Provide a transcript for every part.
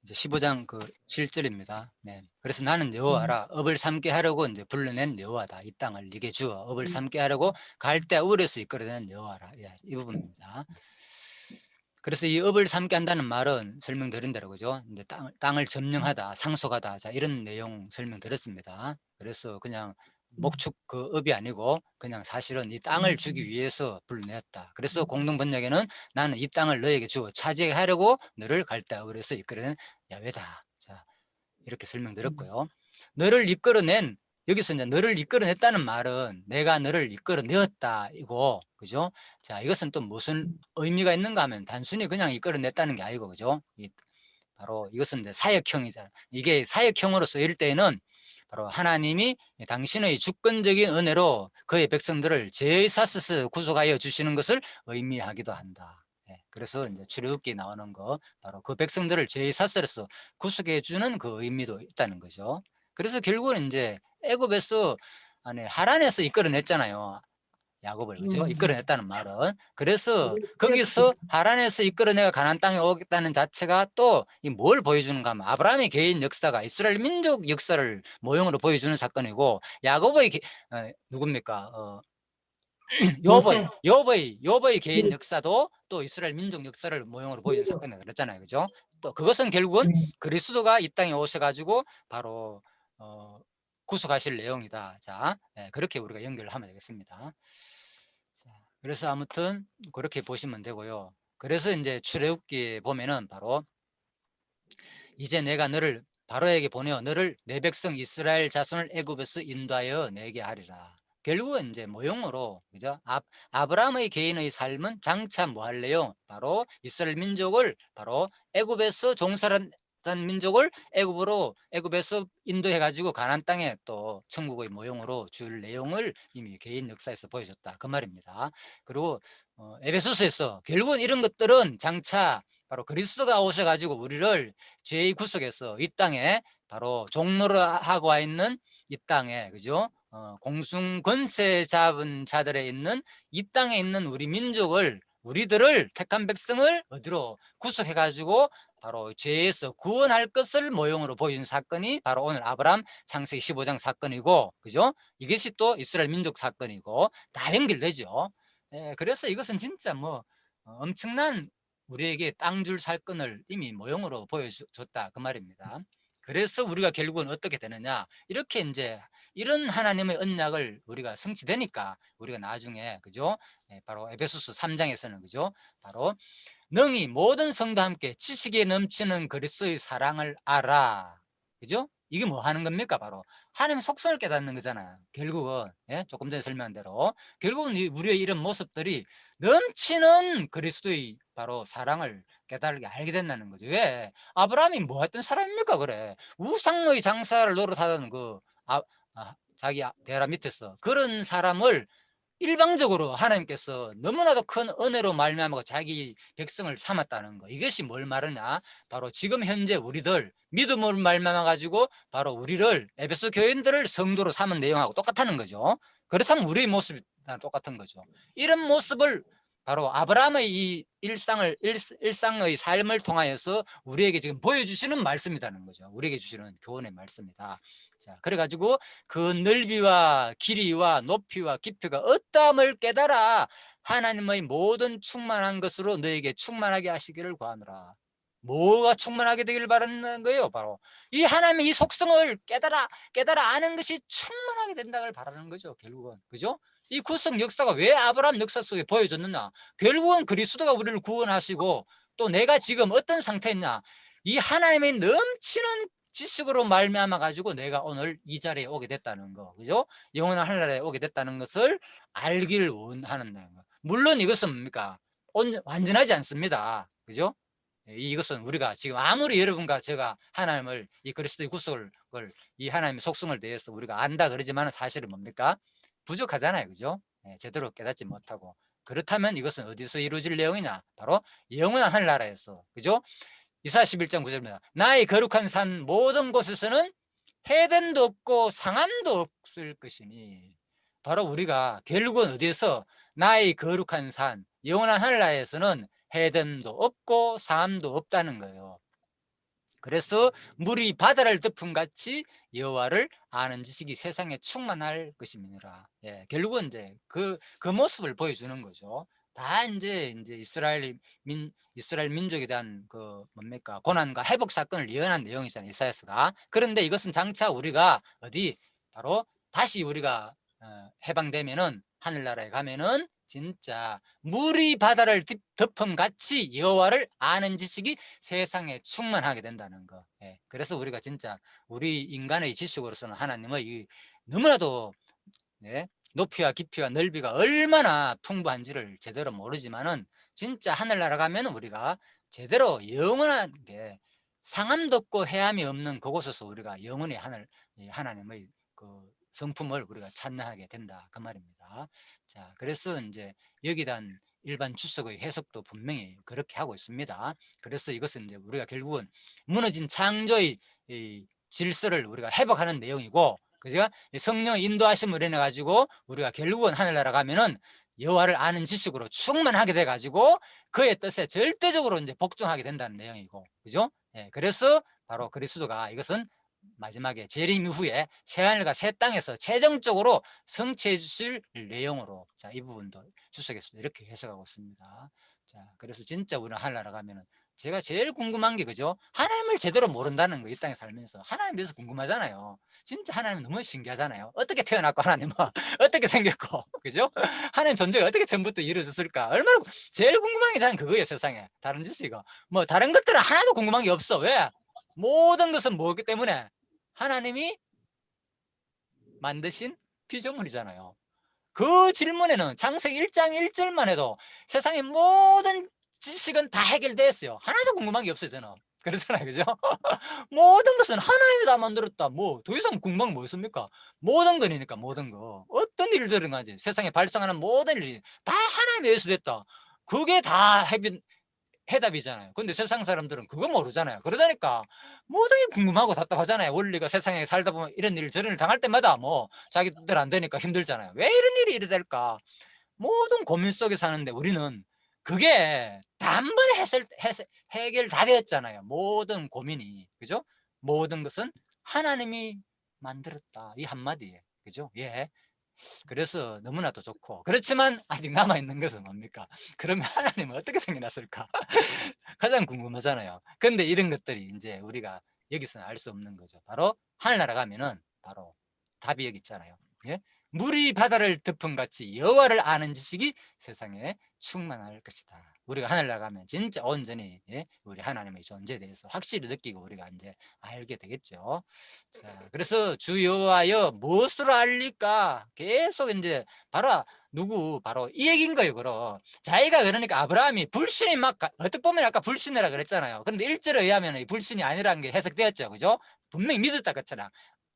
이제 15장 그 7절입니다. 네. 그래서 나는 음, 여호와라 업을 삼게 하려고 이제 불러낸 여호와다. 이 땅을 네게 주어 업을 음, 삼게 하려고 갈대아 울에서 이끌어낸 여호와라. 예, 이 부분입니다. 그래서 이 업을 삼게 한다는 말은 설명드린 대로 그죠? 이제 땅을 점령하다, 상속하다, 자 이런 내용 설명드렸습니다. 그래서 그냥 목축 그 업이 아니고 그냥 사실은 이 땅을 주기 위해서 불러냈다. 그래서 공동 번역에는 나는 이 땅을 너에게 주어 차지하게 하려고 너를 갈대아 울에서 이끌어낸 야훼다. 자 이렇게 설명드렸고요. 너를 이끌어낸, 여기서 이제 너를 이끌어냈다는 말은 내가 너를 이끌어내었다 이고, 그죠? 자, 이것은 또 무슨 의미가 있는가 하면 단순히 그냥 이끌어냈다는 게 아니고, 그죠? 바로 이것은 이제 사역형이잖아. 이게 사역형으로 쓰일 때에는 바로 하나님이 당신의 주권적인 은혜로 그의 백성들을 제사스스 구속하여 주시는 것을 의미하기도 한다. 예, 그래서 이제 출애굽기에 나오는 거 바로 그 백성들을 제사스로서 구속해 주는 그 의미도 있다는 거죠. 그래서 결국은 이제 애굽에서 아니 하란에서 이끌어냈잖아요. 야곱을, 그죠? 이끌어냈다는 말은. 그래서 그렇지. 거기서 하란에서 이끌어내가 가나안 땅에 오겠다는 자체가 또 뭘 보여주는가 하면 아브라함의 개인 역사가 이스라엘 민족 역사를 모형으로 보여주는 사건이고, 야곱의 누굽니까? 모세. 요버의 개인 음, 역사도 또 이스라엘 민족 역사를 모형으로 보여주는 사건이라 그랬잖아요. 그죠? 또 그것은 결국은 음, 그리스도가 이 땅에 오셔가지고 바로 어, 구속하실 내용이다. 자, 그렇게 우리가 연결을 하면 되겠습니다. 자, 그래서 아무튼 그렇게 보시면 되고요. 그래서 이제 출애굽기에 보면은 바로 이제 내가 너를 바로에게 보내어 너를 내 백성 이스라엘 자손을 애굽에서 인도하여 내게 하리라. 결국은 이제 모형으로, 그죠? 아브라함의 개인의 삶은 장차 뭐 할래요? 바로 이스라엘 민족을 바로 애굽에서 종살한 민족을 애굽에서 인도해 가지고 가나안 땅에 또 천국의 모형으로 줄 내용을 이미 개인 역사에서 보여줬다 그 말입니다. 그리고 에베소서에서 결국은 이런 것들은 장차 바로 그리스도가 오셔가지고 우리를 죄의 구속에서 이 땅에 바로 종로를 하고 와 있는 이 땅에, 그죠? 공중 권세 잡은 자들에 있는 이 땅에 있는 우리 민족을, 우리들을 택한 백성을 어디로 구속해 가지고 바로 죄에서 구원할 것을 모형으로 보여준 사건이 바로 오늘 아브라함 창세기 15장 사건이고, 그죠? 이것이 또 이스라엘 민족 사건이고 다 연결되죠. 그래서 이것은 진짜 뭐 엄청난 우리에게 땅 줄 사건을 이미 모형으로 보여줬다 그 말입니다. 그래서 우리가 결국은 어떻게 되느냐, 이렇게 이제 이런 하나님의 언약을 우리가 성취되니까 우리가 나중에, 그죠? 바로 에베소서 3장에서는, 그죠? 바로 능히 모든 성도 함께 지식에 넘치는 그리스도의 사랑을 알아, 그죠? 이게 뭐 하는 겁니까? 바로 하나님의 속성을 깨닫는 거잖아요. 결국은, 조금 전에 설명한 대로 결국은 우리의 이런 모습들이 넘치는 그리스도의 바로 사랑을 깨달게 알게 된다는 거죠. 왜? 아브라함이 뭐 했던 사람입니까? 그래, 우상의 장사를 노릇하던 그 자기 대라 밑에서 그런 사람을 일방적으로 하나님께서 너무나도 큰 은혜로 말미암아 자기 백성을 삼았다는 거, 이것이 뭘 말하냐, 바로 지금 현재 우리들 믿음을 말미암아 가지고 바로 우리를 에베소 교인들을 성도로 삼은 내용하고 똑같다는 거죠. 그렇다면 우리의 모습이 똑같은 거죠. 이런 모습을 바로 아브라함의 이 일상의 삶을 통하여서 우리에게 지금 보여주시는 말씀이라는 거죠. 우리에게 주시는 교훈의 말씀이다. 자, 그래가지고 그 넓이와 길이와 높이와 깊이가 어떠함을 깨달아 하나님의 모든 충만한 것으로 너에게 충만하게 하시기를 구하노라. 뭐가 충만하게 되기를 바라는 거예요? 바로 이 하나님의 이 속성을 깨달아 아는 것이 충만하게 된다고 바라는 거죠. 결국은, 그죠? 이 구속 역사가 왜 아브라함 역사 속에 보여졌느냐, 결국은 그리스도가 우리를 구원하시고 또 내가 지금 어떤 상태였냐, 이 하나님의 넘치는 지식으로 말미암아 가지고 내가 오늘 이 자리에 오게 됐다는 거, 그죠? 영원한 하늘나라에 오게 됐다는 것을 알기를 원하는 거. 물론 이것은 뭡니까? 완전하지 않습니다. 그죠? 이것은 우리가 지금 아무리 여러분과 제가 하나님을, 이 그리스도의 구속을, 이 하나님의 속성을 대해서 우리가 안다 그러지만 사실은 뭡니까? 부족하잖아요. 그죠? 제대로 깨닫지 못하고. 그렇다면 이것은 어디서 이루어질 내용이냐? 바로 영원한 하늘나라에서. 그죠? 이사야 11장 9절입니다. 나의 거룩한 산 모든 곳에서는 해됨도 없고 상함도 없을 것이니, 바로 우리가 결국은 어디에서 나의 거룩한 산 영원한 하늘나라에서는 해됨도 없고 상함도 없다는 거예요. 그래서 물이 바다를 덮음 같이 여호와를 아는 지식이 세상에 충만할 것입니다. 예, 결국은 이제 그 모습을 보여주는 거죠. 다 이제 이스라엘 민족에 대한 그 뭡니까 고난과 회복 사건을 예언한 내용이잖아요, 이사야서가. 그런데 이것은 장차 우리가 어디 바로 다시 우리가 해방되면은 하늘나라에 가면은 진짜 물이 바다를 덮음 같이 여호와를 아는 지식이 세상에 충만하게 된다는 거. 예, 그래서 우리가 진짜 우리 인간의 지식으로서는 하나님의 너무나도 예, 높이와 깊이와 넓이가 얼마나 풍부한지를 제대로 모르지만은 진짜 하늘나라 가면 우리가 제대로 영원한 게 상함도 없고 해함이 없는 그곳에서 우리가 영원히 하나님의 그 성품을 우리가 찬양하게 된다 그 말입니다. 자, 그래서 이제 여기에 대한 일반 주석의 해석도 분명히 그렇게 하고 있습니다. 그래서 이것은 이제 우리가 결국은 무너진 창조의 이 질서를 우리가 회복하는 내용이고, 그죠? 성령의 인도하심을 인해 가지고 우리가 결국은 하늘나라 가면은 여호와를 아는 지식으로 충만하게 돼 가지고 그의 뜻에 절대적으로 이제 복종하게 된다는 내용이고, 그죠? 예, 그래서 바로 그리스도가 이것은 마지막에 재림 이후에 새하늘과 새 땅에서 최종적으로 성취해 주실 내용으로, 자, 이 부분도 주석에서 이렇게 해석하고 있습니다. 자, 그래서 진짜 우리는 하늘나라 가면은 제가 제일 궁금한 게, 그죠? 하나님을 제대로 모른다는 거, 이 땅에 살면서 하나님에 대해서 궁금하잖아요. 진짜 하나님 너무 신기하잖아요. 어떻게 태어났고 하나님은 어떻게 생겼고, 그죠? 하나님 존재가 어떻게 처음부터 이루어졌을까? 얼마나 제일 궁금한 게 저는 그거예요. 세상에 다른 짓이고 뭐 다른 것들은 하나도 궁금한 게 없어. 왜? 모든 것은 뭐기 때문에 하나님이 만드신 피조물이잖아요. 그 질문에는 창세기 1장 1절만 해도 세상의 모든 지식은 다 해결됐어요. 하나도 궁금한 게 없어요, 저는. 그렇잖아요, 그죠? 모든 것은 하나님이 다 만들었다. 뭐 더 이상 궁금한 게 뭐 있습니까? 모든 거니까, 모든 거. 어떤 일들은 가지 세상에 발생하는 모든 일이 다 하나님에 의해서 됐다. 그게 다 해답이잖아요. 근데 세상 사람들은 그거 모르잖아요. 그러다니까 모든 게 궁금하고 답답하잖아요. 원리가 세상에 살다 보면 이런 일 저런 일 당할 때마다 뭐 자기들 안 되니까 힘들잖아요. 왜 이런 일이 이래 될까? 모든 고민 속에 사는데 우리는 그게 단번에 해결 다 되었잖아요. 모든 고민이. 그죠? 모든 것은 하나님이 만들었다. 이 한마디에. 그죠? 예. 그래서 너무나도 좋고, 그렇지만 아직 남아있는 것은 뭡니까? 그러면 하나님은 어떻게 생겨났을까? 가장 궁금하잖아요. 근데 이런 것들이 이제 우리가 여기서는 알 수 없는 거죠. 바로 하늘나라 가면은 바로 답이 여기 있잖아요. 예? 물이 바다를 덮은 같이 여호와를 아는 지식이 세상에 충만할 것이다. 우리가 하늘나라 가면 진짜 온전히 예? 우리 하나님의 존재에 대해서 확실히 느끼고 우리가 이제 알게 되겠죠. 자, 그래서 주 여호와여 무엇으로 알리까? 계속 이제 바로 이 얘기인 거예요. 그럼 자기가 그러니까 아브라함이 불신이 막 어떻게 보면 아까 불신이라 그랬잖아요. 그런데 1절에 의하면 이 불신이 아니라는 게 해석되었죠. 그죠? 분명히 믿었다 그랬잖아.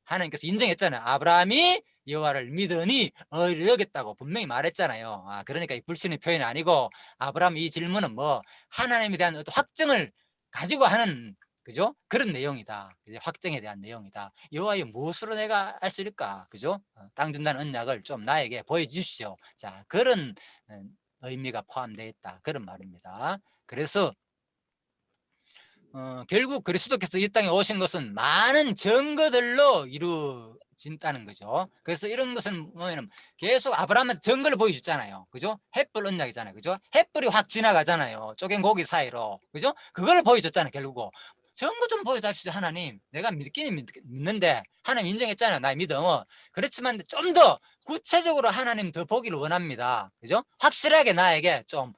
하나님께서 인정했잖아요. 아브라함이 여호와를 믿으니 의를 여겼다고 분명히 말했잖아요. 그러니까 이 불신의 표현이 아니고 아브라함 이 질문은 뭐 하나님에 대한 어떤 확증을 가지고 하는, 그죠? 그런 내용이다. 이제 확정에 대한 내용이다. 여호와여 무엇으로 내가 알 수 있을까? 그죠? 땅 준다는 언약을 좀 나에게 보여주십시오. 자, 그런 의미가 포함되어 있다. 그런 말입니다. 그래서 결국 그리스도께서 이 땅에 오신 것은 많은 증거들로 이루어진다는 거죠. 그래서 이런 것은 뭐냐면 계속 아브라함한테 증거를 보여줬잖아요. 그죠? 햇불 언약이잖아요. 그죠? 햇불이 확 지나가잖아요. 쪼갠 고기 사이로. 그죠? 그걸 보여줬잖아요. 결국. 증거 좀 보여줍시오. 하나님. 내가 믿기는 믿는데 하나님 인정했잖아요. 나의 믿음은. 그렇지만 좀 더 구체적으로 하나님 더 보기를 원합니다. 그죠? 확실하게 나에게 좀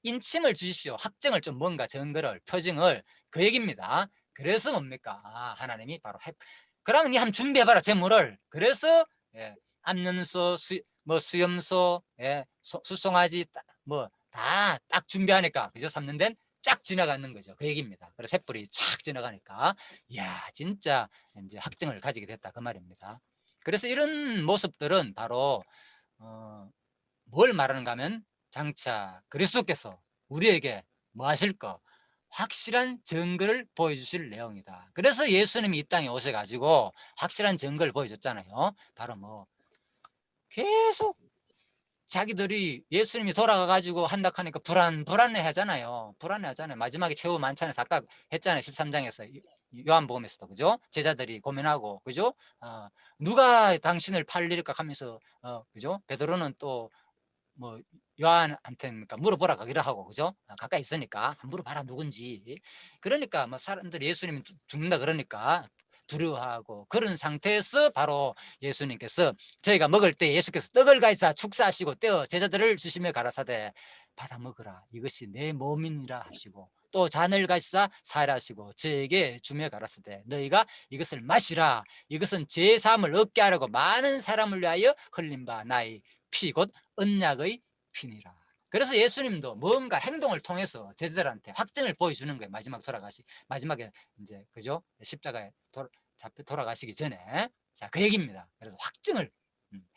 인침을 주십시오. 확정을 좀 뭔가 증거를 표징을, 그 얘기입니다. 그래서 뭡니까? 하나님이 바로 그러면 니 한번 준비해봐라 재물을. 그래서 예, 암염소, 수염소, 예, 수송아지 뭐 다 딱 준비하니까, 그죠? 3년 된 쫙 지나가는 거죠. 그 얘기입니다. 그래서 햇불이 쫙 지나가니까 이야 진짜 이제 확증을 가지게 됐다 그 말입니다. 그래서 이런 모습들은 바로 뭘 말하는가 하면 장차 그리스도께서 우리에게 뭐 하실까? 확실한 증거를 보여주실 내용이다. 그래서 예수님이 이 땅에 오셔가지고 확실한 증거를 보여줬잖아요. 바로 뭐 계속 자기들이 예수님이 돌아가가지고 한다 하니까 불안해 하잖아요. 불안해 하잖아요. 마지막에 최후 만찬에서 아까 했잖아요. 13장에서 요한복음에서도 그죠? 제자들이 고민하고 그죠? 누가 당신을 팔릴까 하면서 그죠? 베드로는 또 뭐 요한한테 그러니까 물어보라 가기로 하고 그죠? 가까이 있으니까 물어봐라 누군지. 그러니까 뭐 사람들이 예수님이 죽는다 그러니까 두려워하고 그런 상태에서 바로 예수님께서 저희가 먹을 때 예수께서 떡을 가지사 축사하시고 떼어 제자들을 주시며 가라사대 받아 먹으라 이것이 내 몸이니라 하시고 또 잔을 가지사 사하시고 저에게 주며 가라사대 너희가 이것을 마시라 이것은 죄 사함을 얻게 하려고 많은 사람을 위하여 흘린 바 나의 피 곧 언약의 피니라. 그래서 예수님도 뭔가 행동을 통해서 제자들한테 확증을 보여주는 거예요. 마지막에 이제 그죠? 십자가에 돌아가시기 전에 자, 그 얘기입니다. 그래서 확증을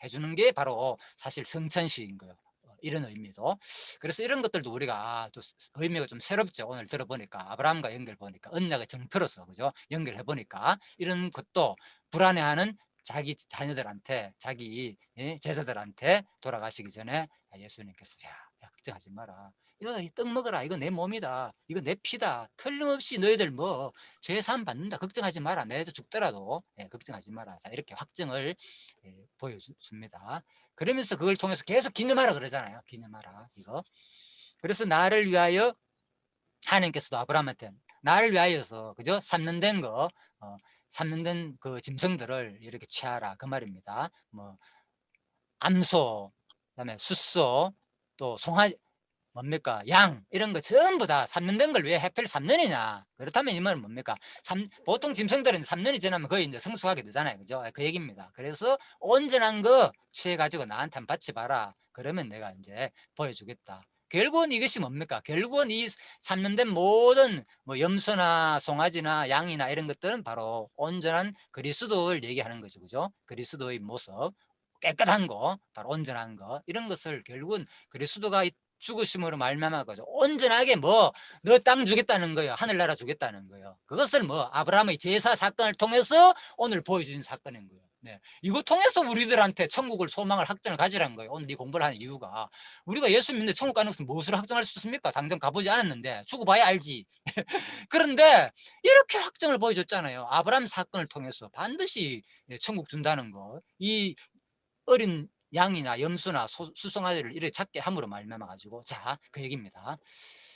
해주는 게 바로 사실 성찬식인 거예요. 이런 의미도. 그래서 이런 것들도 우리가 또 의미가 좀 새롭죠. 오늘 들어보니까 아브라함과 연결 보니까 언약의 정표로서 그죠? 연결해 보니까 이런 것도 불안해하는 자기 자녀들한테 자기 제자들한테 돌아가시기 전에 예수님께서 야 걱정하지 마라 이거 떡 먹어라 이거 내 몸이다 이거 내 피다 틀림없이 너희들 뭐 죄사함 받는다 걱정하지 마라 내도 죽더라도 걱정하지 마라 자 이렇게 확증을 보여줍니다. 그러면서 그걸 통해서 계속 기념하라 그러잖아요. 기념하라 이거. 그래서 나를 위하여 하나님께서도 아브라함한테 나를 위하여서 그죠? 삼년된 거 삼년된 그 짐승들을 이렇게 취하라 그 말입니다. 뭐 암소, 그다음에 숫소, 또 송아지 뭡니까 양 이런 거 전부 다 3년 된 걸 왜 하필 3년이냐 그렇다면 이 말은 뭡니까 보통 짐승들은 3년이 지나면 거의 이제 성숙하게 되잖아요. 그죠? 그 얘기입니다. 그래서 온전한 거 취해 가지고 나한테 한번 바치 봐라 그러면 내가 이제 보여주겠다. 결국은 이것이 뭡니까 결국은 이 3년 된 모든 뭐 염소나 송아지나 양이나 이런 것들은 바로 온전한 그리스도를 얘기하는 거죠. 그죠? 그리스도의 모습 깨끗한 거 바로 온전한 거 이런 것을 결국은 그리스도가 죽으심으로 말미암아 가지고 온전하게 뭐 너 땅 주겠다는 거예요. 하늘나라 주겠다는 거예요. 그것을 뭐 아브라함의 제사 사건을 통해서 오늘 보여주신 사건인 거예요. 네. 이거 통해서 우리들한테 천국을 소망을 확정을 가지라는 거예요. 오늘 이 공부를 하는 이유가 우리가 예수 믿는데 천국 가는 것은 무엇으로 확정할 수 있습니까? 당장 가보지 않았는데 죽어봐야 알지. 그런데 이렇게 확정을 보여줬잖아요. 아브라함 사건을 통해서 반드시 천국 준다는 거. 이 어린 양이나 염소나 수송아지를 이렇게 작게 함으로 말미암아 가지고 자 그 얘기입니다.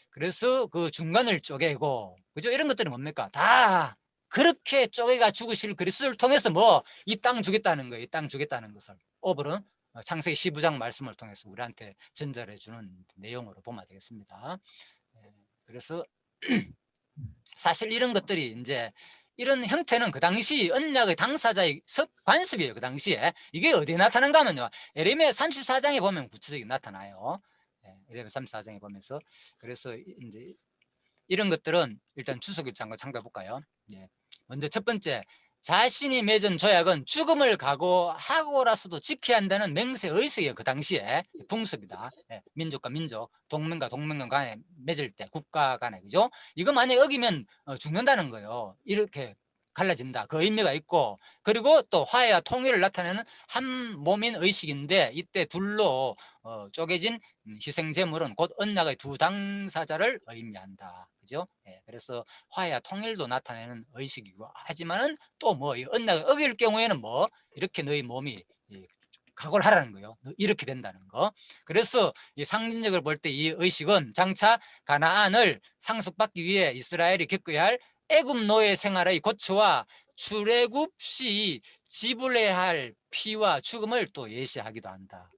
그래서 그 중간을 쪼개고 그죠? 이런 것들은 뭡니까? 다 그렇게 쪼개가 죽으실 그리스도를 통해서 뭐 이 땅 주겠다는 거예요. 이 땅 주겠다는 것을 오버는 창세기 15장 말씀을 통해서 우리한테 전달해 주는 내용으로 보면 되겠습니다. 그래서 사실 이런 것들이 이제 이런 형태는 그 당시 언약의 당사자의 관습이에요. 그 당시에 이게 어디에 나타난가 하면요 예레미야 34장에 보면 구체적으로 나타나요. 예레미야 34장에 보면서 그래서 이제 이런 것들은 일단 주석일자 한번 참고해 볼까요? 먼저 첫 번째 자신이 맺은 조약은 죽음을 각오하고라서도 지켜야 한다는 맹세 의식이에요. 그 당시에 풍습이다. 민족과 민족, 동맹과 동맹 간에 맺을 때 국가 간에 그죠? 이거 만약에 어기면 죽는다는 거예요. 이렇게 갈라진다. 그 의미가 있고 그리고 또 화해와 통일을 나타내는 한 몸인 의식인데 이때 둘로 쪼개진 희생 제물은 곧 언약의 두 당사자를 의미한다. 그죠? 그래서 화해와 통일도 나타내는 의식이고 하지만은 또 뭐 언약을 어길 경우에는 뭐 이렇게 너희 몸이 각오를 하라는 거예요. 이렇게 된다는 거. 그래서 이 상징적으로 볼 때 이 의식은 장차 가나안을 상속받기 위해 이스라엘이 겪어야 할 애굽 노예 생활의 고초와 출애굽 시 지불해야 할 피와 죽음을 또 예시하기도 한다.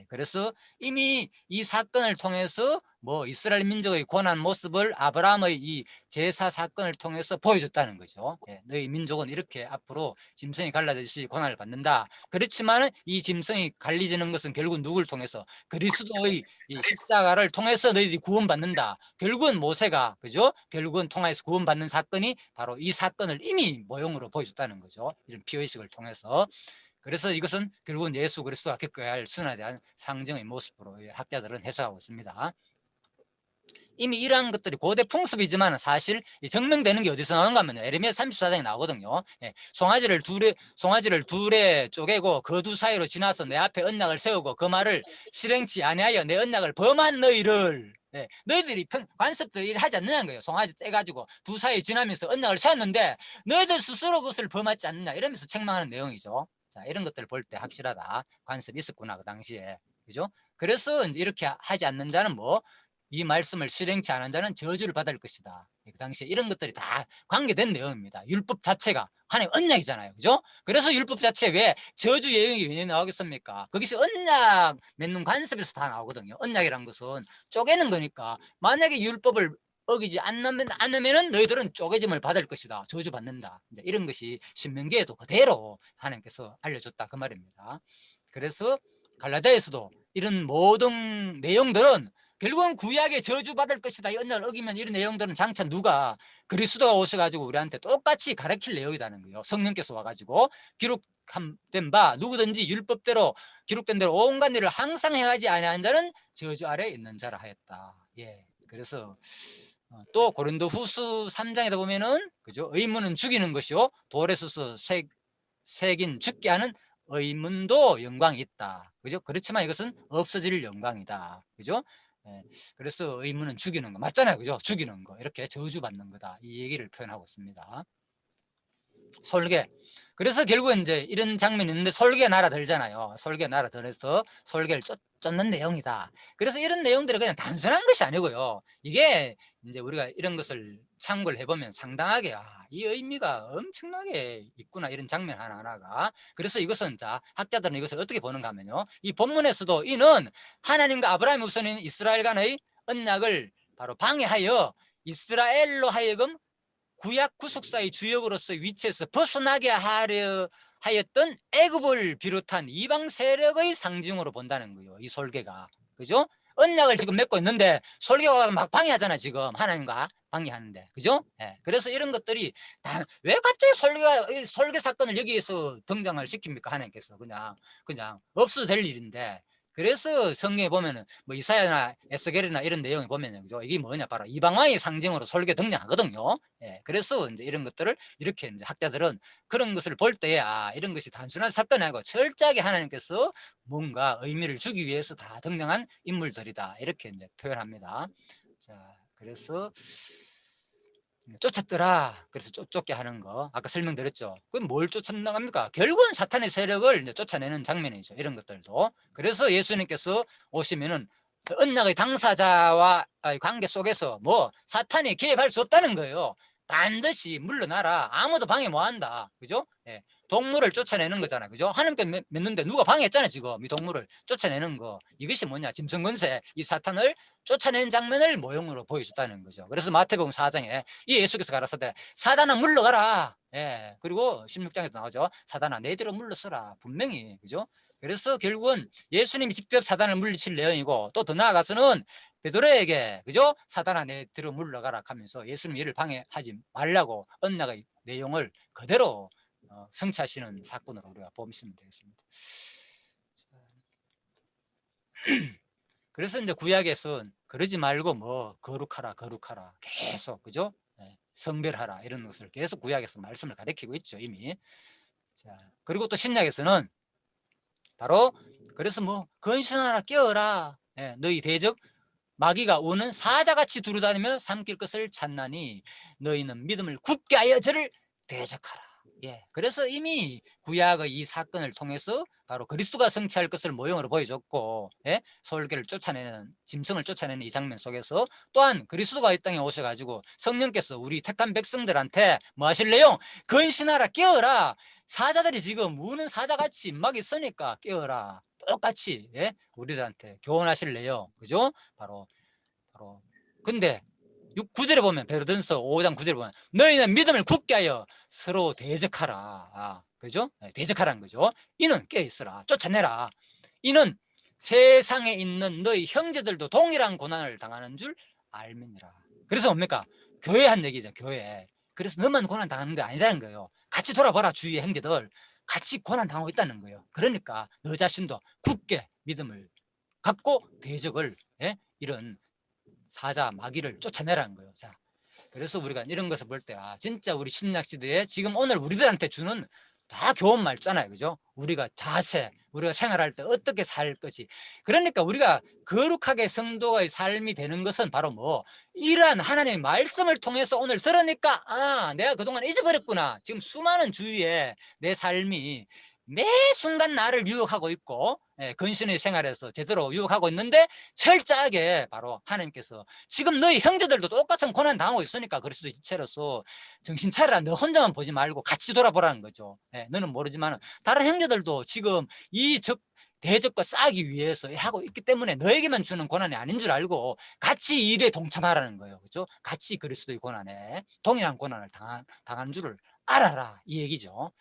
그래서 이미 이 사건을 통해서 뭐 이스라엘 민족의 고난 모습을 아브라함의 이 제사 사건을 통해서 보여줬다는 거죠. 너희 민족은 이렇게 앞으로 짐승이 갈라지듯이 고난을 받는다. 그렇지만 이 짐승이 갈리지는 것은 결국 누구를 통해서 그리스도의 이 십자가를 통해서 너희들이 구원받는다. 결국은 모세가 그죠? 결국은 통하여서 구원받는 사건이 바로 이 사건을 이미 모형으로 보여줬다는 거죠. 이런 피의식을 통해서. 그래서 이것은 결국은 예수 그리스도가 겪어야 할 순환에 대한 상징의 모습으로 학자들은 해석하고 있습니다. 이미 이러한 것들이 고대 풍습이지만 사실 증명되는 게 어디서 나오는가 하면 에레미야 34장에 나오거든요. 송아지를 둘에 쪼개고 그 두 사이로 지나서 내 앞에 언약을 세우고 그 말을 실행치 아니하여 내 언약을 범한 너희를 예, 너희들이 관습들 일 하지 않느냐는 거예요. 송아지 떼가지고 두 사이 지나면서 언약을 세웠는데 너희들 스스로 그것을 범하지 않느냐 이러면서 책망하는 내용이죠. 자, 이런 것들을 볼 때 확실하다. 관습이 있었구나 그 당시에. 그죠? 그래서 이렇게 하지 않는 자는 뭐 이 말씀을 실행치 않은 자는 저주를 받을 것이다. 그 당시에 이런 것들이 다 관계된 내용입니다. 율법 자체가 하나님 언약이잖아요. 그죠? 그래서 율법 자체에 왜 저주 예언이 왜 나오겠습니까? 거기서 언약 맺는 관습에서 다 나오거든요. 언약이란 것은 쪼개는 거니까 만약에 율법을 어기지 않으면은 너희들은 쪼개짐을 받을 것이다. 저주받는다. 이제 이런 것이 신명기에도 그대로 하나님께서 알려줬다 그 말입니다. 그래서 갈라디아에서도 이런 모든 내용들은 결국은 구약에 저주받을 것이다. 이 언약을 어기면 이런 내용들은 장차 누가 그리스도가 오셔가지고 우리한테 똑같이 가르칠 내용이라는 거예요. 성령께서 와가지고 기록된 바 누구든지 율법대로 기록된 대로 온갖 일을 항상 행하지 아니한 자는 저주 아래 있는 자라 하였다. 예. 그래서 또 고린도후서 3장에다 보면은 그죠? 의문은 죽이는 것이요 돌에 서서 새긴 죽게 하는 의문도 영광이 있다. 그죠? 그렇지만 이것은 없어질 영광이다. 그죠? 예, 그래서 의문은 죽이는 거 맞잖아요. 그죠? 죽이는 거 이렇게 저주받는 거다. 이 얘기를 표현하고 있습니다. 솔개. 그래서 결국은 이제 이런 장면이 있는데 솔개 날아들잖아요. 솔개 날아들어서 솔개를 쫓는 내용이다. 그래서 이런 내용들이 그냥 단순한 것이 아니고요. 이게 이제 우리가 이런 것을 참고를 해보면 상당하게 이 의미가 엄청나게 있구나 이런 장면 하나하나가. 그래서 이것은 자 학자들은 이것을 어떻게 보는가 하면요. 이 본문에서도 이는 하나님과 아브라함의 우선인 이스라엘 간의 언약을 바로 방해하여 이스라엘로 하여금 구약 구속사의 주역으로서의 위치에서 벗어나게 하려 하였던 애굽을 비롯한 이방 세력의 상징으로 본다는 거예요. 이 솔개가. 그죠? 언약을 지금 맺고 있는데 솔개가 막 방해하잖아 지금 하나님과 방해하는데. 그죠? 예. 그래서 이런 것들이 다 왜 갑자기 솔개 사건을 여기에서 등장을 시킵니까? 하나님께서 그냥 없어도 될 일인데. 그래서 성경에 보면은 뭐 이사야나 에스겔이나 이런 내용에 보면은 그죠? 이게 뭐냐 바로 이방왕의 상징으로 솔개 등장하거든요. 예, 그래서 이제 이런 것들을 이렇게 이제 학자들은 그런 것을 볼 때에 이런 것이 단순한 사건이 아니고 철저하게 하나님께서 뭔가 의미를 주기 위해서 다 등장한 인물들이다 이렇게 이제 표현합니다. 자, 그래서 쫓았더라. 그래서 쫓게 하는 거 아까 설명드렸죠. 그럼 뭘 쫓아나갑니까? 결국은 사탄의 세력을 이제 쫓아내는 장면이죠. 이런 것들도. 그래서 예수님께서 오시면은 그 언약의 당사자와 관계 속에서 뭐 사탄이 개입할 수 없다는 거예요. 반드시 물러나라. 아무도 방해 못한다. 그죠? 예. 동물을 쫓아내는 거잖아. 그죠? 하나님께 맺는데 누가 방해했잖아 지금 이 동물을 쫓아내는 거. 이것이 뭐냐? 짐승권세 이 사탄을 쫓아낸 장면을 모형으로 보여줬다는 거죠. 그래서 마태복음 4장에 이 예수께서 가라사대 사단아 물러가라. 예. 그리고 16장에도 나오죠. 사단아 내대로 물러서라. 분명히 그죠? 그래서 결국은 예수님이 직접 사단을 물리칠 내용이고 또 더 나아가서는 베드로에게 그죠? 사단아 내대로 물러가라 하면서 예수님 일을 방해하지 말라고 언약의 내용을 그대로 성취하시는 사건으로 우리가 보시면 되겠습니다. 그래서 이제 구약에서는 그러지 말고 뭐 거룩하라 계속 그죠? 성별하라 이런 것을 계속 구약에서 말씀을 가리키고 있죠 이미. 자, 그리고 또 신약에서는 바로 그래서 뭐 건신하라 깨어라 너희 대적 마귀가 오는 사자같이 두루다니며 삼킬 것을 찾나니 너희는 믿음을 굳게 하여 저를 대적하라. 예, 그래서 이미 구약의 이 사건을 통해서 바로 그리스도가 성취할 것을 모형으로 보여줬고 솔개를 쫓아내는 짐승을 쫓아내는 이 장면 속에서 또한 그리스도가 이 땅에 오셔가지고 성령께서 우리 택한 백성들한테 뭐 하실래요? 건신하라 깨어라. 사자들이 지금 우는 사자같이 막 있으니까 깨어라. 똑같이 우리들한테 교훈하실래요. 그죠? 바로 근데 9절에 보면 베드로전서 5장 9절에 보면 너희는 믿음을 굳게 하여 서로 대적하라. 그죠? 대적하라는 거죠. 이는 깨어있으라. 쫓아내라. 이는 세상에 있는 너희 형제들도 동일한 고난을 당하는 줄 알미니라. 그래서 뭡니까? 교회 한 얘기죠. 교회. 그래서 너만 고난 당하는 게 아니라는 거예요. 같이 돌아봐라. 주위의 형제들 같이 고난 당하고 있다는 거예요. 그러니까 너 자신도 굳게 믿음을 갖고 대적을 이런 사자 마귀를 쫓아내라는 거예요. 자, 그래서 우리가 이런 것을 볼 때 진짜 우리 신약 시대에 지금 오늘 우리들한테 주는 다 교훈 말잖아요. 그죠? 우리가 자세, 우리가 생활할 때 어떻게 살 것이. 그러니까 우리가 거룩하게 성도의 삶이 되는 것은 바로 뭐 이러한 하나님의 말씀을 통해서 오늘 들으니까 아, 내가 그동안 잊어버렸구나. 지금 수많은 주위에 내 삶이 매 순간 나를 유혹하고 있고 근신의 생활에서 제대로 유혹하고 있는데 철저하게 바로 하나님께서 지금 너희 형제들도 똑같은 고난 당하고 있으니까 그리스도 지체로서 정신 차려라. 너 혼자만 보지 말고 같이 돌아보라는 거죠. 너는 모르지만 다른 형제들도 지금 이 대적과 싸기 위해서 하고 있기 때문에 너에게만 주는 고난이 아닌 줄 알고 같이 이 일에 동참하라는 거예요. 그렇죠? 같이 그리스도의 고난에 동일한 고난을 당하는 줄을 알아라 이 얘기죠.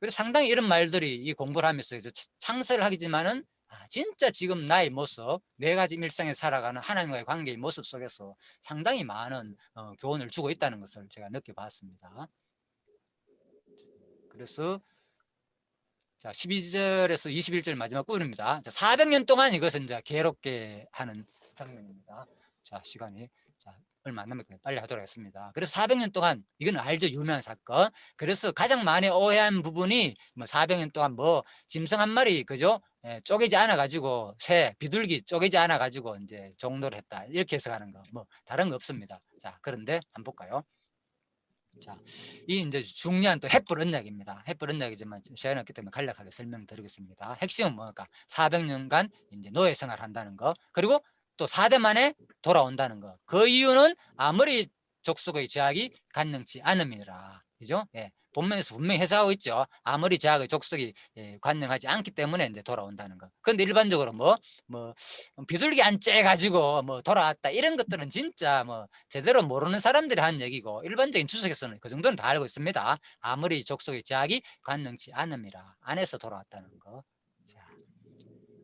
그래서 상당히 이런 말들이 이 공부를 하면서 창설을 하기지만은 진짜 지금 나의 모습, 내가 지금 일상에 살아가는 하나님과의 관계의 모습 속에서 상당히 많은 교훈을 주고 있다는 것을 제가 느껴봤습니다. 그래서 자 12절에서 21절 마지막 부분입니다. 자, 400년 동안 이것은 이제 괴롭게 하는 장면입니다. 자 시간이 얼마 안 남았거든요. 빨리 하도록 하겠습니다. 그래서 400년 동안 이건 알죠, 유명한 사건. 그래서 가장 많이 오해한 부분이 뭐 400년 동안 뭐 짐승 한 마리 그죠? 쪼개지 않아 가지고 새 비둘기 쪼개지 않아 가지고 이제 종노를 했다 이렇게 해석하는 거 뭐 다른 거 없습니다. 자 그런데 한번 볼까요? 자, 이 이제 중요한 또 햇불 언약입니다. 햇불 언약이지만 시간이 없기 때문에 간략하게 설명드리겠습니다. 핵심은 뭐니까 400년간 이제 노예 생활한다는 거, 그리고 또 4대 만에 돌아온다는 거. 그 이유는 아무리 족속의 제약이 간능치 않음이라. 그죠? 본문에서 분명히 해석하고 있죠. 아무리 제약의 족속이 관능하지 않기 때문에 이제 돌아온다는 거. 근데 일반적으로 뭐 비둘기 안 째가지고 뭐 돌아왔다 이런 것들은 진짜 뭐 제대로 모르는 사람들이 한 얘기고 일반적인 추석에서는 그 정도는 다 알고 있습니다. 아무리 족속의 제약이 관능치 않음이라 안에서 돌아왔다는 거. 자,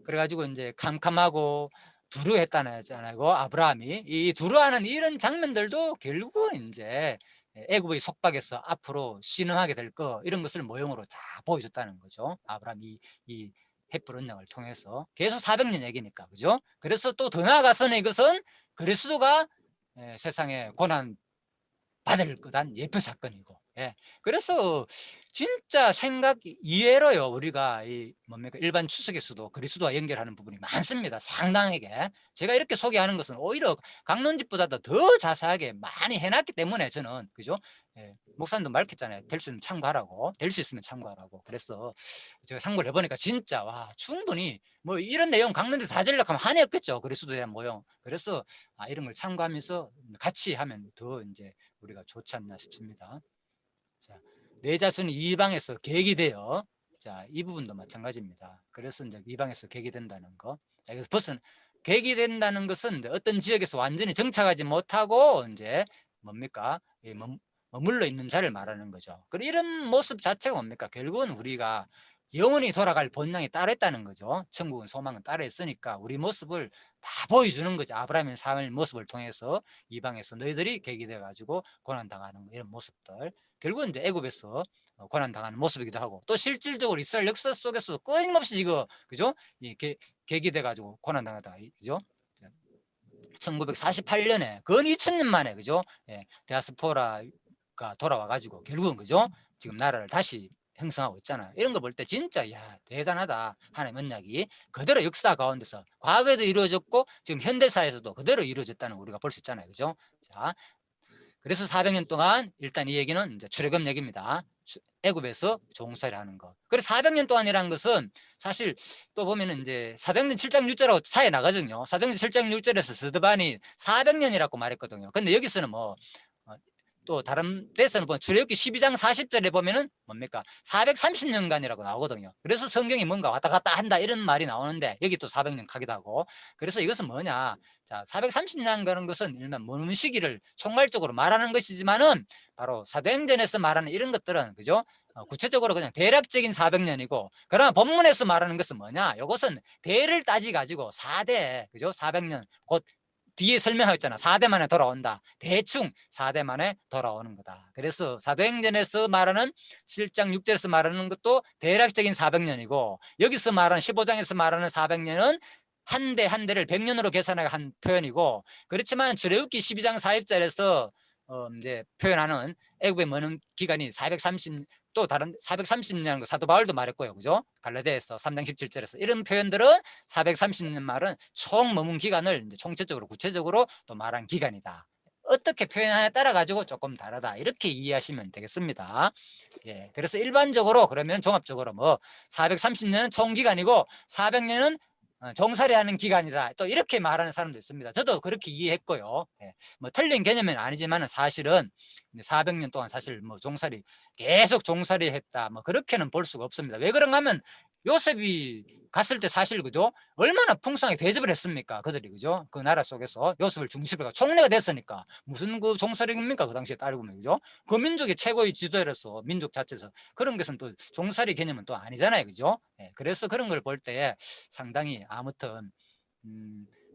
그래가지고 이제 캄캄하고 두루했다잖아요. 아브라함이 이 두루하는 이런 장면들도 결국은 이제 애굽의 속박에서 앞으로 신음하게 될 거 이런 것을 모형으로 다 보여줬다는 거죠. 아브라함이 이 햇불 언약을 통해서 계속 400년 얘기니까 그죠? 그래서 또 더 나아가서는 이것은 그리스도가 세상에 고난 받을 거단 예표 사건이고 그래서 진짜 생각 이해로요 우리가 이 뭡니까 일반 추석에서도 그리스도와 연결하는 부분이 많습니다. 상당하게 제가 이렇게 소개하는 것은 오히려 강론집보다도 더 자세하게 많이 해놨기 때문에 저는 그죠? 목사님도 말했잖아요. 될 수 있으면 참고하라고, 될 수 있으면 참고하라고. 그래서 제가 참고를 해보니까 진짜 와 충분히 뭐 이런 내용 강론집 다 전략하면 한해 없겠죠. 그리스도에 대한 모형. 그래서 이런 걸 참고하면서 같이 하면 더 이제 우리가 좋지 않나 싶습니다. 자, 내 자손이 이방에서 계기되어 자, 이 부분도 마찬가지입니다. 그래서 이제 이방에서 계기된다는 거. 자, 그래서 벗은 계기된다는 것은 이제 어떤 지역에서 완전히 정착하지 못하고 이제 뭡니까? 머물러 있는 자를 말하는 거죠. 그리고 이런 모습 자체가 뭡니까? 결국은 우리가 영원히 돌아갈 본향에 따르했다는 거죠. 천국은 소망은 따르했으니까 우리 모습을 다 보여주는 거죠. 아브라함의 삶의 모습을 통해서 이방에서 너희들이 계기돼 가지고 고난당하는 이런 모습들, 결국은 이제 애굽에서 고난당하는 모습이기도 하고 또 실질적으로 이스라엘 역사 속에서 끊임없이 지금 그죠? 계기돼 가지고 고난당하다 그죠? 1948년에 근 2000년 만에 그죠? 디아스포라가 돌아와 가지고 결국은 그죠? 지금 나라를 다시 형성하고 있잖아요. 이런 거 볼 때 진짜 야 대단하다. 하나님 언약이 그대로 역사 가운데서 과거에도 이루어졌고 지금 현대사에서도 그대로 이루어졌다는 우리가 볼 수 있잖아요. 그죠? 자, 그래서 400년 동안 일단 이 얘기는 이제 출애굽 얘기입니다. 애굽에서 종살이 하는 거. 그래서 400년 동안이라는 것은 사실 또 보면은 이제 사도행전 7장 6절하고 차이 나거든요. 사도행전 7장 6절에서 스드반이 400년이라고 말했거든요. 근데 여기서는 또 다른 데서는 보면 출애굽기 12장 40절에 보면은 뭡니까 430년간이라고 나오거든요. 그래서 성경이 뭔가 왔다 갔다 한다 이런 말이 나오는데 여기 또 400년 가기도 하고. 그래서 이것은 뭐냐, 자 430년 가는 것은 일단 먼 시기를 총괄적으로 말하는 것이지만은 바로 사도행전에서 말하는 이런 것들은 그죠? 구체적으로 그냥 대략적인 400년이고, 그러나 본문에서 말하는 것은 뭐냐, 이것은 대를 따지 가지고 4대 그죠? 400년 곧 뒤에 설명하였잖아. 4대 만에 돌아온다. 대충 4대 만에 돌아오는 거다. 그래서 사도행전에서 말하는 7장 6절에서 말하는 것도 대략적인 400년이고 여기서 말하는 15장에서 말하는 400년은 한 대 한 대를 100년으로 계산하여 한 표현이고, 그렇지만 출애굽기 12장 40절에서 이제 표현하는 애굽에 머문 기간이 430, 또 다른 430년이라는 거 사도 바울도 말했고요. 그죠? 갈라디아서 3장 17절에서 이런 표현들은 430년 말은 총 머문 기간을 이제 총체적으로 구체적으로 또 말한 기간이다. 어떻게 표현하냐에 따라 가지고 조금 다르다. 이렇게 이해하시면 되겠습니다. 예, 그래서 일반적으로 그러면 종합적으로 뭐 430년은 총 기간이고 400년은 종살이하는 기간이다. 또 이렇게 말하는 사람도 있습니다. 저도 그렇게 이해했고요. 예, 뭐 틀린 개념은 아니지만 사실은 400년 동안 사실 뭐 종살이 계속 종살이 했다. 뭐 그렇게는 볼 수가 없습니다. 왜 그런가 하면 요셉이 갔을 때 사실 그죠? 얼마나 풍성하게 대접을 했습니까? 그들이 그죠? 그 나라 속에서 요셉을 중심으로 총리가 됐으니까 무슨 그 종살이입니까? 그 당시에 따르고 보면 그죠? 그 민족의 최고의 지도자로서 민족 자체에서 그런 것은 또 종살이 개념은 또 아니잖아요. 그죠? 예, 그래서 그런 걸 볼 때 상당히 아무튼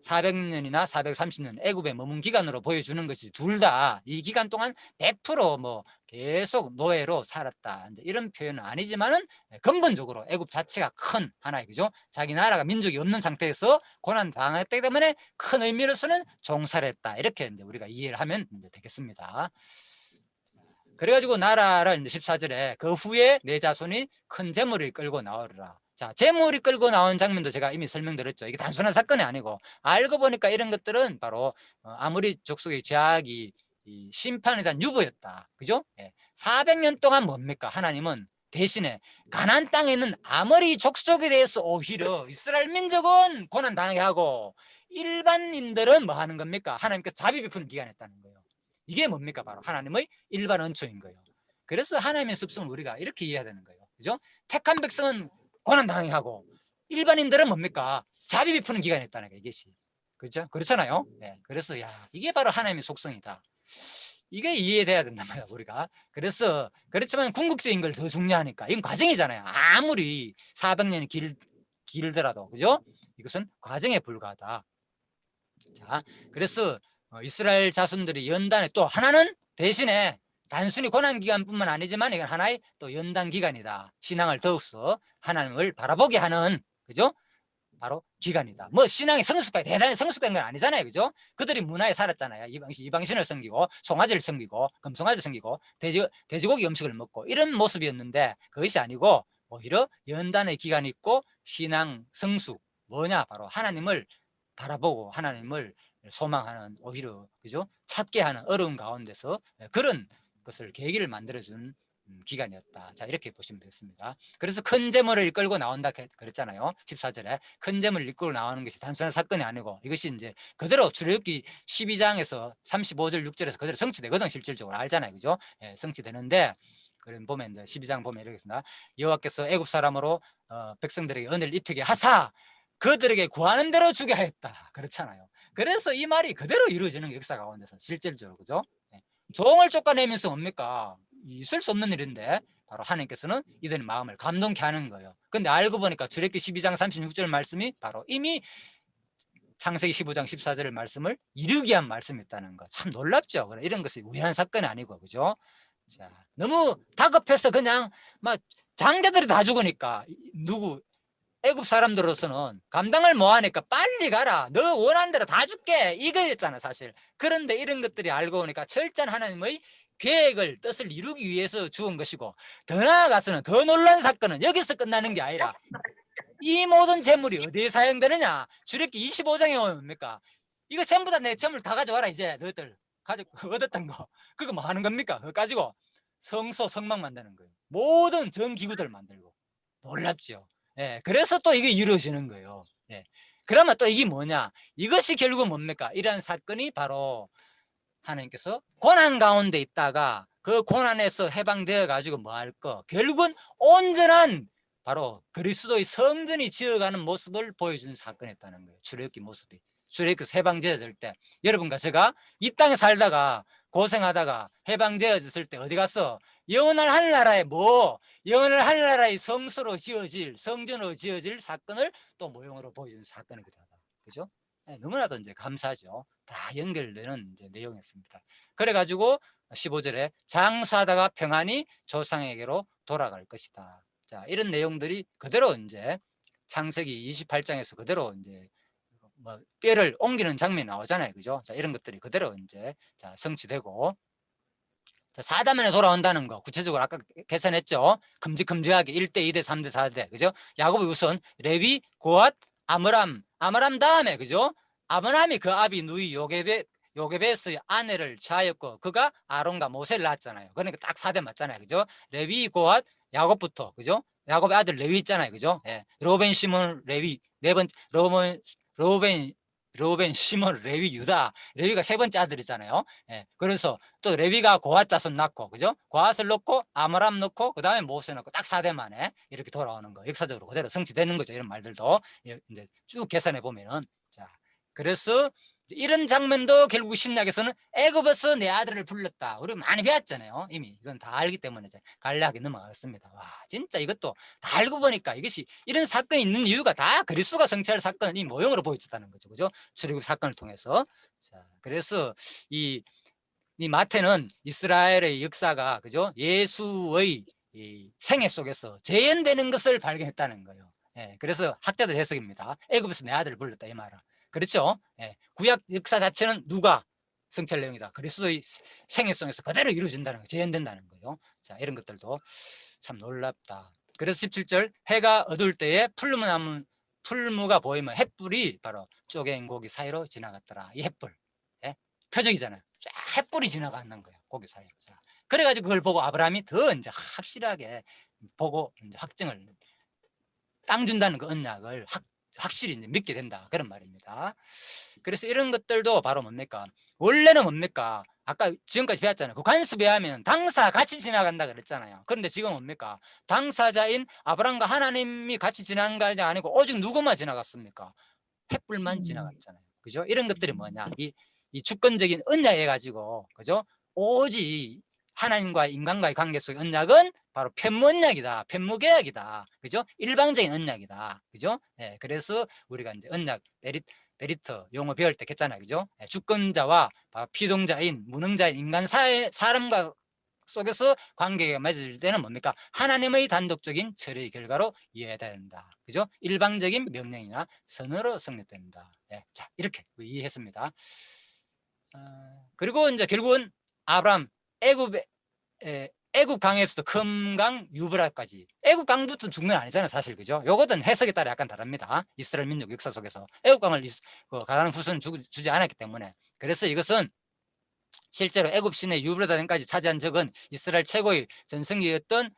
400년이나 430년 애굽의 머문 기간으로 보여주는 것이 둘 다 이 기간 동안 100%뭐 계속 노예로 살았다 이런 표현은 아니지만은 근본적으로 애굽 자체가 큰 하나의 그죠? 자기 나라가 민족이 없는 상태에서 고난 당했기 때문에 큰 의미로서는 종살했다 이렇게 이제 우리가 이해를 하면 이제 되겠습니다. 그래가지고 나라를 이제 14절에 그 후에 내 자손이 큰 재물을 끌고 나오리라. 자, 재물이 끌고 나온 장면도 제가 이미 설명드렸죠. 이게 단순한 사건이 아니고 알고 보니까 이런 것들은 바로 아무리 족속의 죄악이 심판에 대한 유보였다. 그죠? 예. 400년 동안 뭡니까? 하나님은 대신에 가나안 땅에 있는 아무리 족속에 대해서 오히려 이스라엘 민족은 고난 당하게 하고 일반인들은 뭐 하는 겁니까? 하나님께서 자비 베푸는 기간이었다는 거예요. 이게 뭡니까? 바로 하나님의 일반恩초인 거예요. 그래서 하나님의 습성을 우리가 이렇게 이해해야 되는 거예요. 그죠? 택한 백성은 고난당하게 하고 일반인들은 뭡니까? 자비 베푸는 기간이 있다는 거예요. 이것이. 그렇죠? 그렇잖아요. 네. 그래서 야 이게 바로 하나님의 속성이다. 이게 이해돼야 된단 말이야 우리가. 그래서 그렇지만 궁극적인 걸 더 중요하니까 이건 과정이잖아요. 아무리 400년이 길더라도 그죠? 이것은 과정에 불과하다. 자, 그래서 이스라엘 자손들이 연단에 또 하나는 대신에 단순히 고난 기간뿐만 아니지만 이건 하나의 또 연단 기간이다. 신앙을 더욱서 하나님을 바라보게 하는 그죠? 바로 기간이다. 뭐 신앙이 성숙까지 대단히 성숙된 건 아니잖아요. 그죠? 그들이 문화에 살았잖아요. 이방신을 섬기고 송아지를 섬기고 금송아지를 섬기고 돼지고기 음식을 먹고 이런 모습이었는데 그것이 아니고 오히려 연단의 기간이 있고 신앙 성숙 뭐냐 바로 하나님을 바라보고 하나님을 소망하는 오히려 그죠? 찾게 하는 어려운 가운데서 그런 것을 계기를 만들어준 기간이었다. 자 이렇게 보시면 되겠습니다. 그래서 큰 재물을 이끌고 나온다 그랬잖아요. 14절에 큰 재물을 이끌고 나오는 것이 단순한 사건이 아니고 이것이 이제 그대로 출애굽기 12장에서 35절 6절에서 그대로 성취되거든. 실질적으로 알잖아요. 그죠? 예, 성취되는데 그럼 보면 이제 12장 보면 이렇게 있습니다. 여호와께서 애굽 사람으로 백성들에게 은혜를 입히게 하사 그들에게 구하는 대로 주게 하였다. 그렇잖아요. 그래서 이 말이 그대로 이루어지는 역사 가운데서 실질적으로 그죠? 예. 종을 쫓아내면서 뭡니까? 있을 수 없는 일인데 바로 하나님께서는 이들의 마음을 감동케 하는 거예요. 근데 알고 보니까 출애굽기 12장 36절 말씀이 바로 이미 창세기 15장 14절 말씀을 이루기 위한 말씀이었다는 거. 참 놀랍죠. 이런 것이 우연한 사건이 아니고 그죠? 자, 너무 다급해서 그냥 막 장자들이 다 죽으니까 누구 애굽 사람들로서는 감당을 못하니까 빨리 가라. 너 원하는 대로 다 줄게. 이거였잖아 사실. 그런데 이런 것들이 알고 보니까 철저한 하나님의 계획을 뜻을 이루기 위해서 죽은 것이고 더 나아가서는 더 놀라운 사건은 여기서 끝나는 게 아니라 이 모든 재물이 어디에 사용되느냐. 출애굽기 25장에 오면 뭡니까? 이거 전부 다 내 재물 다 가져와라. 이제 너희들 얻었던 거 그거 뭐 하는 겁니까? 그거 가지고 성소 성막 만드는 거예요. 모든 전기구들 만들고. 놀랍죠. 예, 그래서 또 이게 이루어지는 거예요. 예. 그러면 또 이게 뭐냐? 이것이 결국 뭡니까? 이러한 사건이 바로 하나님께서 고난 가운데 있다가 그 고난에서 해방되어 가지고 뭐 할 거? 결국은 온전한 바로 그리스도의 성전이 지어가는 모습을 보여주는 사건이었다는 거예요. 출애굽기 모습이. 출애굽기 해방되어질 때 여러분과 제가 이 땅에 살다가 고생하다가 해방되어졌을 때 어디 가서 영원한 하늘나라에 영원한 하늘나라의 성소로 지어질 성전으로 지어질 사건을 또 모형으로 보여주는 사건이기도 하다. 그죠? 네, 너무나도 이제 감사하죠. 다 연결되는 이제 내용이었습니다. 그래가지고 15절에 장수하다가 평안히 조상에게로 돌아갈 것이다. 자, 이런 내용들이 그대로 이제 창세기 28장에서 그대로 이제 뭐 뼈를 옮기는 장면이 나오잖아요. 그죠? 자, 이런 것들이 그대로 이제 자, 성취되고 자, 4대 만에 돌아온다는 거 구체적으로 아까 계산했죠. 큼직큼직하게 1대 2대 3대 4대 그죠? 야곱이 우선 레위, 고앗, 아므람 다음에 그죠? 아므람이 그 아비 누이 요게베스의 아내를 취하였고 그가 아론과 모세를 낳았잖아요. 그러니까 딱 4대 맞잖아요. 그죠? 레위, 고앗, 야곱부터 그죠? 야곱의 아들 레위 있잖아요. 그죠? 예. 로벤, 시몬, 레위 네 번째 로벤, 시몬, 레위, 유다. 레위가 세 번째 아들이잖아요. 예. 그래서 또 레위가 고앗 자손 낳고 그죠? 고앗을 넣고 아므람 넣고 그 다음에 모세 넣고 딱 4대 만에 이렇게 돌아오는 거 역사적으로 그대로 성취되는 거죠. 이런 말들도 이제 쭉 계산해 보면은 자 그래서 이런 장면도 결국 신약에서는 애굽에서 내 아들을 불렀다. 우리 많이 배웠잖아요. 이미 이건 다 알기 때문에 이제 간략하게 넘어가겠습니다. 와 진짜 이것도 다 알고 보니까 이것이 이런 사건이 있는 이유가 다 그리스도가 성취할 사건을 이 모형으로 보여줬다는 거죠. 그죠? 출애굽 사건을 통해서. 자 그래서 이 마태는 이스라엘의 역사가 그죠? 예수의 이 생애 속에서 재현되는 것을 발견했다는 거예요. 예, 그래서 학자들 해석입니다. 애굽에서 내 아들을 불렀다 이 말은. 그렇죠? 예, 구약 역사 자체는 누가 성취할 내용이다. 그리스도의 생애 속에서 그대로 이루어진다는 거, 재현된다는 거예요. 자, 이런 것들도 참 놀랍다. 그래서 17절 해가 어두울 때에 풀무가 보이면 햇불이 바로 쪼갠 고기 사이로 지나갔더라. 이 햇불. 예? 표적이잖아요. 쫙 햇불이 지나가는 거예요. 고기 사이로. 자, 그래가지고 그걸 보고 아브라함이 더 이제 확실하게 보고 이제 확증을 땅 준다는 그 언약을 확실히 이제 믿게 된다. 그런 말입니다. 그래서 이런 것들도 바로 뭡니까? 원래는 뭡니까? 아까 지금까지 배웠잖아요. 그 관습에 하면 당사 같이 지나간다 그랬잖아요. 그런데 지금 뭡니까? 당사자인 아브라함과 하나님이 같이 지나간 게 아니고 오직 누구만 지나갔습니까? 횃불만 지나갔잖아요. 그죠? 이런 것들이 뭐냐? 이 주권적인 언약해 가지고 그죠? 오직 하나님과 인간과의 관계 속의 언약은 바로 편무 언약이다. 편무 계약이다. 그죠? 일방적인 언약이다. 그죠? 예, 그래서 우리가 이제 언약 메리트 용어 배울 때 했잖아요. 그죠? 예, 주권자와 피동자인 무능자인 인간 사람과 속에서 관계가 맺을 때는 뭡니까? 하나님의 단독적인 처리의 결과로 이해해야 된다. 그죠? 일방적인 명령이나 선으로 성립된다. 예, 자, 이렇게 이해했습니다. 그리고 이제 결국은 아브람 애굽 강에서도 금강 유브라까지 애굽 강부터 죽는 건 아니잖아요. 사실 그죠? 요거는 해석에 따라 약간 다릅니다. 이스라엘 민족 역사 속에서 애굽 강을 가나안 후손은 주지 않았기 때문에 그래서 이것은 실제로 애굽 시내 유브라단까지 차지한 적은 이스라엘 최고의 전성기였던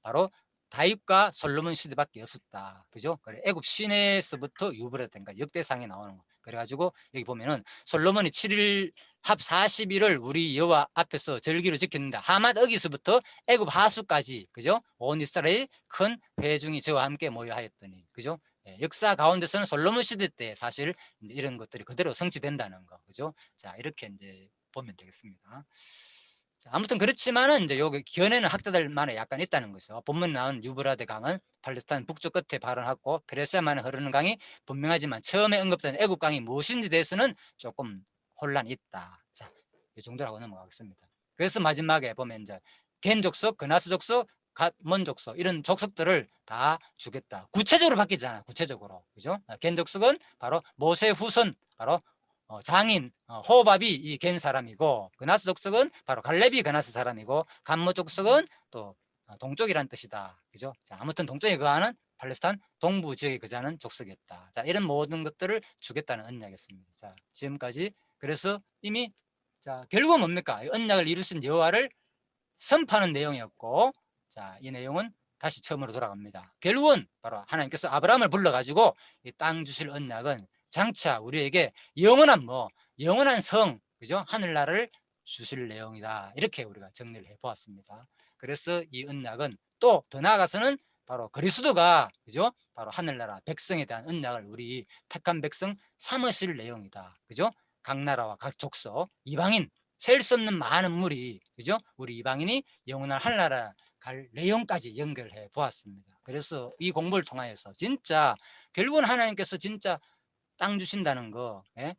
바로 다윗과 솔로몬 시대밖에 없었다. 그죠? 그래 애굽 시내에서부터 유브라단까지 역대상에 나오는 거. 그래가지고 여기 보면은 솔로몬이 7일 합 40일을 우리 여호와 앞에서 절기로 지켰는데 하맛 어기서부터 애굽 하수까지 그죠? 온 이스라엘 큰 회중이 저와 함께 모여 하였더니 그죠? 예, 역사 가운데서는 솔로몬 시대 때 사실 이제 이런 것들이 그대로 성취된다는 거 그죠? 자 이렇게 이제 보면 되겠습니다. 자, 아무튼 그렇지만은 이제 여기 견해는 학자들만에 약간 있다는 거죠. 본문 나온 유브라데 강은 팔레스타인 북쪽 끝에 발원하고 페르시아만에 흐르는 강이 분명하지만 처음에 언급된 애굽 강이 무엇인지 대해서는 조금 혼란이 있다. 자, 이 정도라고 넘어가겠습니다. 그래서 마지막에 보면 이제 겐 족속, 그나스 족속, 갓몬 족속 이런 족속들을 다 주겠다. 구체적으로 바뀌잖아요. 구체적으로 그죠? 겐 족속은 바로 모세 후손 바로 장인 호밥이 이 겐 사람이고 그나스 족속은 바로 갈렙이 그나스 사람이고 간모 족속은 또 동쪽이란 뜻이다. 그죠? 자, 아무튼 동쪽에 거하는 팔레스타인 동부 지역에 거주하는 족속이었다. 자, 이런 모든 것들을 주겠다는 언약이었습니다. 자, 지금까지 그래서 이미 자, 결국은 뭡니까? 언약을 이루신 여호와를 선포하는 내용이었고 자, 이 내용은 다시 처음으로 돌아갑니다. 결국은 바로 하나님께서 아브라함을 불러가지고 이 땅 주실 언약은 장차 우리에게 영원한 성, 그죠? 하늘나라를 주실 내용이다. 이렇게 우리가 정리를 해 보았습니다. 그래서 이 언약은 또 더 나아가서는 바로 그리스도가 그죠? 바로 하늘나라 백성에 대한 언약을 우리 택한 백성 삼으실 내용이다. 그죠? 각 나라와 각 족속, 이방인 셀 수 없는 많은 무리, 그죠? 우리 이방인이 영원한 하늘나라 갈 내용까지 연결해 보았습니다. 그래서 이 공부를 통하여서 진짜 결국은 하나님께서 진짜 땅 주신다는 거, 예?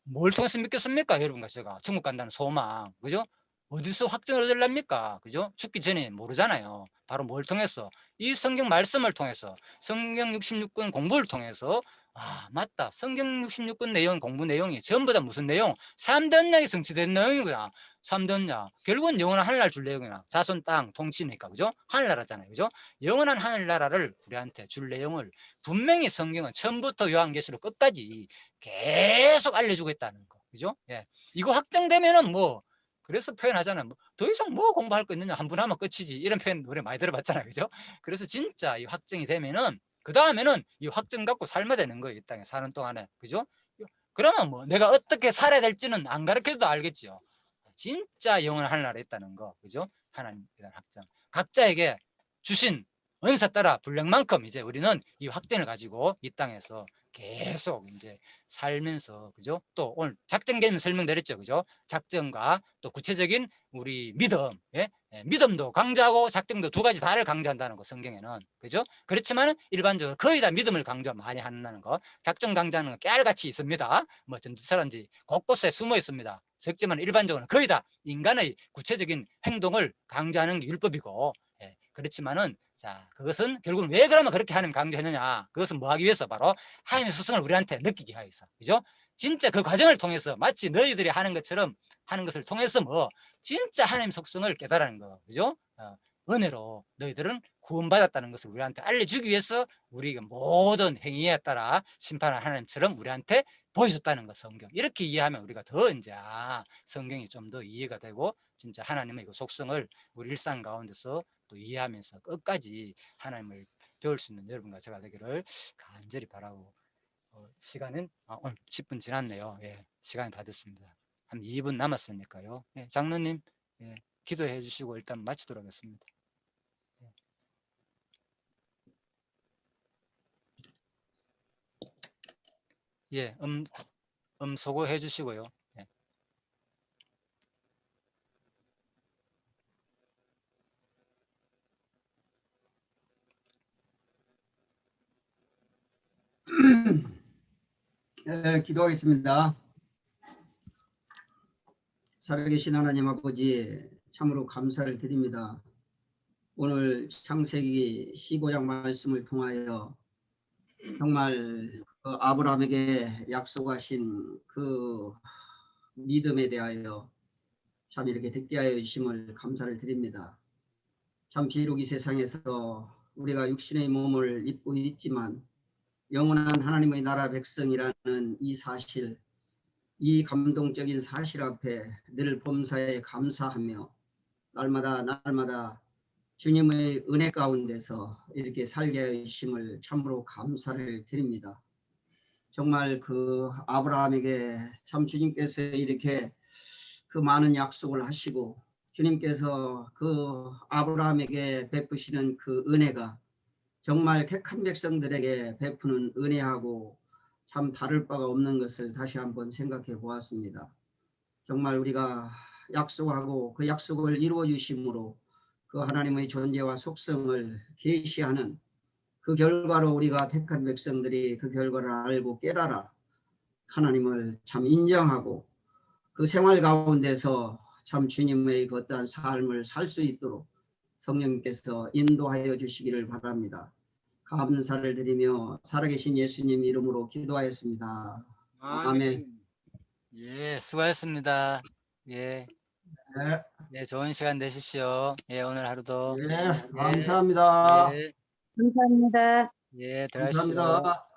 뭘 통해서 믿겠습니까? 여러분과 제가 천국 간다는 소망, 그죠? 어디서 확증을 얻으렵니까? 그죠? 죽기 전에 모르잖아요. 바로 뭘 통해서? 이 성경 말씀을 통해서, 성경 66권 공부를 통해서, 아, 맞다. 성경 66권 내용, 공부 내용이 전부 다 무슨 내용? 3대 언약이 성취된 내용이구나. 3대 언약. 결국은 영원한 하늘나라 줄 내용이나 자손 땅 통치니까, 그죠? 하늘나라잖아요. 그죠? 영원한 하늘나라를 우리한테 줄 내용을 분명히 성경은 처음부터 요한계시록 끝까지 계속 알려주고 있다는 거. 그죠? 예. 이거 확정되면은 뭐, 그래서 표현하잖아요. 뭐, 더 이상 뭐 공부할 거 있느냐? 한 번 하면 끝이지. 이런 표현 우리 많이 들어봤잖아요. 그죠? 그래서 진짜 이 확정이 되면은, 그 다음에는 이 확정 갖고 살면 되는 거예요. 이 땅에 사는 동안에. 그죠? 그러면 뭐 내가 어떻게 살아야 될지는 안 가르쳐도 알겠죠. 진짜 영원한 하늘나라에 있다는 거. 그죠? 하나님에 대한 확정. 각자에게 주신 은사 따라 분량만큼 이제 우리는 이 확정을 가지고 이 땅에서 계속 이제 살면서, 그죠? 또 오늘 작전 개념 설명드렸죠. 그죠? 작전과 또 구체적인 우리 믿음, 예? 믿음도 강조하고 작전도 두 가지 다를 강조한다는 거, 성경에는. 그죠? 그렇지만 일반적으로 거의 다 믿음을 강조 많이 한다는 거. 작전 강조하는 거 깨알같이 있습니다. 뭐 전투사라든지 곳곳에 숨어 있습니다. 적지만 일반적으로 거의 다 인간의 구체적인 행동을 강조하는 게 율법이고, 예, 그렇지만은, 자, 그것은 결국은 왜 그러면 그렇게 하나님 강조했느냐? 그것은 뭐 하기 위해서? 바로 하나님의 수성을 우리한테 느끼게 하기 위해서. 그죠? 진짜 그 과정을 통해서 마치 너희들이 하는 것처럼 하는 것을 통해서 뭐 진짜 하나님의 속성을 깨달아는 거. 그죠? 은혜로 너희들은 구원받았다는 것을 우리한테 알려주기 위해서 우리가 모든 행위에 따라 심판하는 하나님처럼 우리한테 보여줬다는 거, 성경. 이렇게 이해하면 우리가 더 이제 성경이 좀 더 이해가 되고 진짜 하나님의 그 속성을 우리 일상 가운데서 또 이해하면서 끝까지 하나님을 배울 수 있는 여러분과 제가 되기를 간절히 바라고, 시간은 오늘 10분 지났네요. 예, 시간이 다 됐습니다. 한 2분 남았으니까요. 예, 장로님, 예, 기도해 주시고 일단 마치도록 하겠습니다. 예, 소거해 주시고요. 예. 기도하겠습니다. 살아계신 하나님 아버지, 참으로 감사를 드립니다. 오늘 창세기 15장 말씀을 통하여 정말 아브라함에게 약속하신 그 믿음에 대하여 참 이렇게 듣게 하여 주심을 감사를 드립니다. 참 비록 이 세상에서 우리가 육신의 몸을 입고 있지만 영원한 하나님의 나라 백성이라는 이 사실, 이 감동적인 사실 앞에 늘 범사에 감사하며 날마다 주님의 은혜 가운데서 이렇게 살게 해주심을 참으로 감사를 드립니다. 정말 그 아브라함에게 참 주님께서 이렇게 그 많은 약속을 하시고 주님께서 그 아브라함에게 베푸시는 그 은혜가 정말 택한 백성들에게 베푸는 은혜하고 참 다를 바가 없는 것을 다시 한번 생각해 보았습니다. 정말 우리가 약속하고 그 약속을 이루어 주심으로 그 하나님의 존재와 속성을 계시하는 그 결과로 우리가 택한 백성들이 그 결과를 알고 깨달아 하나님을 참 인정하고 그 생활 가운데서 참 주님의 그 어떠한 삶을 살 수 있도록 성령님께서 인도하여 주시기를 바랍니다. 감사를 드리며 살아계신 예수님 이름으로 기도하였습니다. 아멘. 예, 수고하셨습니다. 예, 네, 예, 좋은 시간 되십시오. 예, 오늘 하루도. 네, 감사합니다. 예, 감사합니다. 예, 들어가십시오. 감사합니다.